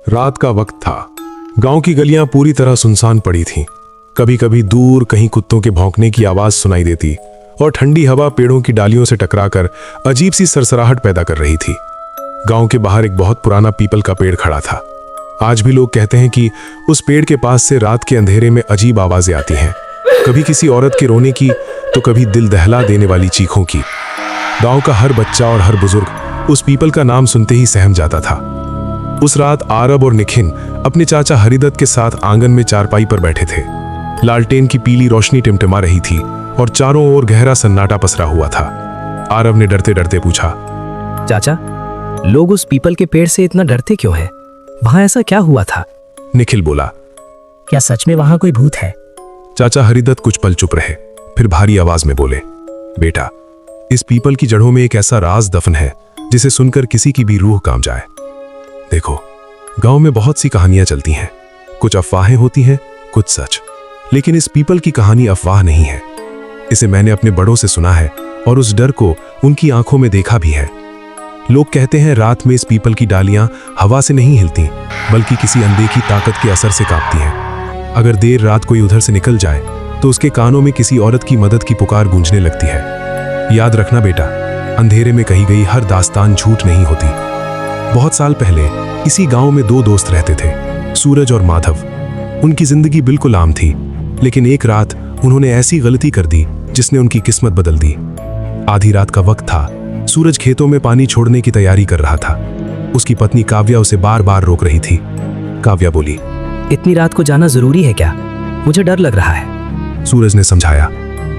रात का वक्त था। गांव की गलियां पूरी तरह सुनसान पड़ी थीं। कभी कभी दूर कहीं कुत्तों के भौंकने की आवाज सुनाई देती और ठंडी हवा पेड़ों की डालियों से टकराकर अजीब सी सरसराहट पैदा कर रही थी। गांव के बाहर एक बहुत पुराना पीपल का पेड़ खड़ा था। आज भी लोग कहते हैं कि उस पेड़ के पास से रात के अंधेरे में अजीब आवाजें आती हैं, कभी किसी औरत के रोने की तो कभी दिल दहला देने वाली चीखों की। गांव का हर बच्चा और हर बुजुर्ग उस पीपल का नाम सुनते ही सहम जाता था। उस रात आरब और निखिन अपने चाचा हरिदत्त के साथ आंगन में चारपाई पर बैठे थे। लालटेन की पीली रोशनी टिमटिमा रही थी और चारों ओर गहरा सन्नाटा पसरा हुआ था। आरब ने डरते डरते पूछा, चाचा, लोग उस पीपल के पेड़ से इतना डरते क्यों हैं? वहां ऐसा क्या हुआ था? निखिल बोला। क्या सच में वहां कोई भूत है? चाचा हरिदत्त कुछ पल चुप रहे, फिर भारी आवाज में बोले, बेटा, इस पीपल की जड़ों में एक ऐसा राज दफन है जिसे सुनकर किसी की भी रूह कांप जाए। देखो, गांव में बहुत सी कहानियां चलती हैं, कुछ अफवाहें होती हैं, कुछ सच, लेकिन इस पीपल की कहानी अफवाह नहीं है। इसे मैंने अपने बड़ों से सुना है और उस डर को उनकी आंखों में देखा भी है। लोग कहते हैं रात में इस पीपल की डालियां हवा से नहीं हिलती, बल्कि किसी अनदेखी ताकत के असर से कांपती हैं। अगर देर रात कोई उधर से निकल जाए तो उसके कानों में किसी औरत की मदद की पुकार गूंजने लगती है। याद रखना बेटा, अंधेरे में कही गई हर दास्तान झूठ नहीं होती। बहुत साल पहले इसी गांव में दो दोस्त रहते थे, सूरज और माधव। उनकी जिंदगी बिल्कुल आम थी, लेकिन एक रात उन्होंने ऐसी गलती कर दी जिसने उनकी किस्मत बदल दी। आधी रात का वक्त था। सूरज खेतों में पानी छोड़ने की तैयारी कर रहा था। उसकी पत्नी काव्या उसे बार बार रोक रही थी। काव्या बोली, इतनी रात को जाना जरूरी है क्या? मुझे डर लग रहा है। सूरज ने समझाया,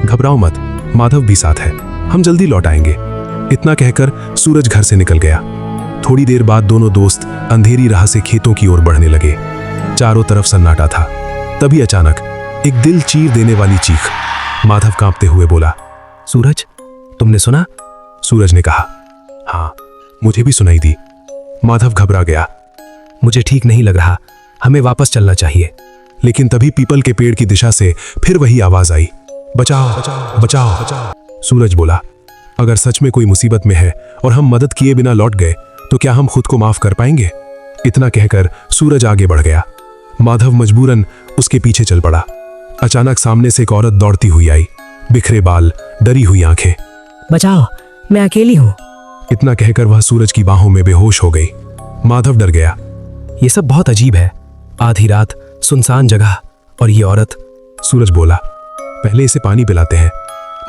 घबराओ मत, माधव भी साथ है, हम जल्दी लौट आएंगे। इतना कहकर सूरज घर से निकल गया। थोड़ी देर बाद दोनों दोस्त अंधेरी राह से खेतों की ओर बढ़ने लगे। चारों तरफ सन्नाटा था। तभी अचानक एक दिल चीर देने वाली चीख। माधव कांपते हुए बोला, सूरज, तुमने सुना? सूरज ने कहा, हाँ, मुझे भी सुनाई दी। माधव घबरा गया। मुझे ठीक नहीं लग रहा, हमें वापस चलना चाहिए। लेकिन तभी पीपल के पेड़ की दिशा से फिर वही आवाज आई, बचाओ बचाओ बचाओ। सूरज बोला, अगर सच में कोई मुसीबत में है और हम मदद किए बिना लौट गए तो क्या हम खुद को माफ कर पाएंगे? इतना कहकर सूरज आगे बढ़ गया। माधव मजबूरन उसके पीछे चल पड़ा। अचानक सामने से एक औरत दौड़ती हुई आई, बिखरे बाल, डरी हुई आंखें। बचाओ, मैं अकेली हूँ। इतना कहकर वह सूरज की बाहों में बेहोश हो गई। माधव डर गया। ये सब बहुत अजीब है। आधी रात, सुनसान जगह और ये औरत। सूरज बोला, पहले इसे पानी पिलाते हैं।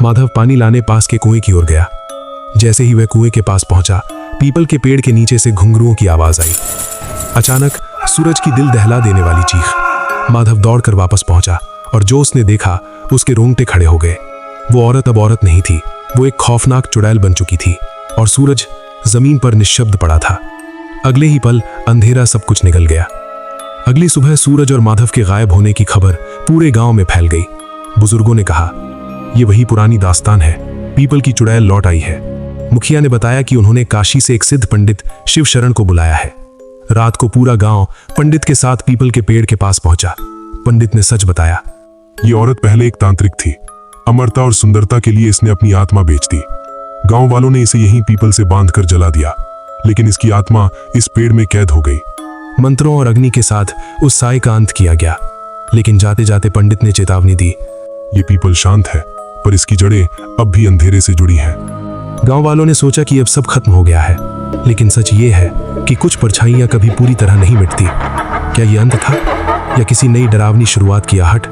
माधव पानी लाने पास के कुएं की ओर गया। जैसे ही वह कुएं के पास पहुंचा, पीपल के पेड़ के नीचे से घुंघरुओं की आवाज आई। अचानक सूरज की दिल दहला देने वाली चीख। माधव दौड़कर वापस पहुंचा और जो उसने देखा उसके रोंगटे खड़े हो गए। वो औरत अब औरत नहीं थी, वो एक खौफनाक चुड़ैल बन चुकी थी और सूरज जमीन पर निश्शब्द पड़ा था। अगले ही पल अंधेरा सब कुछ निकल गया। अगली सुबह सूरज और माधव के गायब होने की खबर पूरे गांव में फैल गई। बुजुर्गों ने कहा, ये वही पुरानी दास्तान है, पीपल की चुड़ैल लौट आई है। मुखिया ने बताया कि उन्होंने काशी से एक सिद्ध पंडित शिव शरण को बुलाया है। रात को पूरा गांव पंडित के साथ पीपल के पेड़ के पास पहुंचा। पंडित ने सच बताया, ये औरत पहले एक तांत्रिक थी। अमरता और सुंदरता के लिए इसने अपनी आत्मा बेच दी। गांव वालों ने इसे यहीं पीपल से बांधकर जला दिया, लेकिन इसकी आत्मा इस पेड़ में कैद हो गई। मंत्रों और अग्नि के साथ उस साय का अंत किया गया, लेकिन जाते जाते पंडित ने चेतावनी दी, ये पीपल शांत है, पर इसकी जड़ें अब भी अंधेरे से जुड़ी हैं। गांव वालों ने सोचा कि अब सब खत्म हो गया है, लेकिन सच ये है कि कुछ परछाइयां कभी पूरी तरह नहीं मिटती। क्या ये अंत था या किसी नई डरावनी शुरुआत की आहट?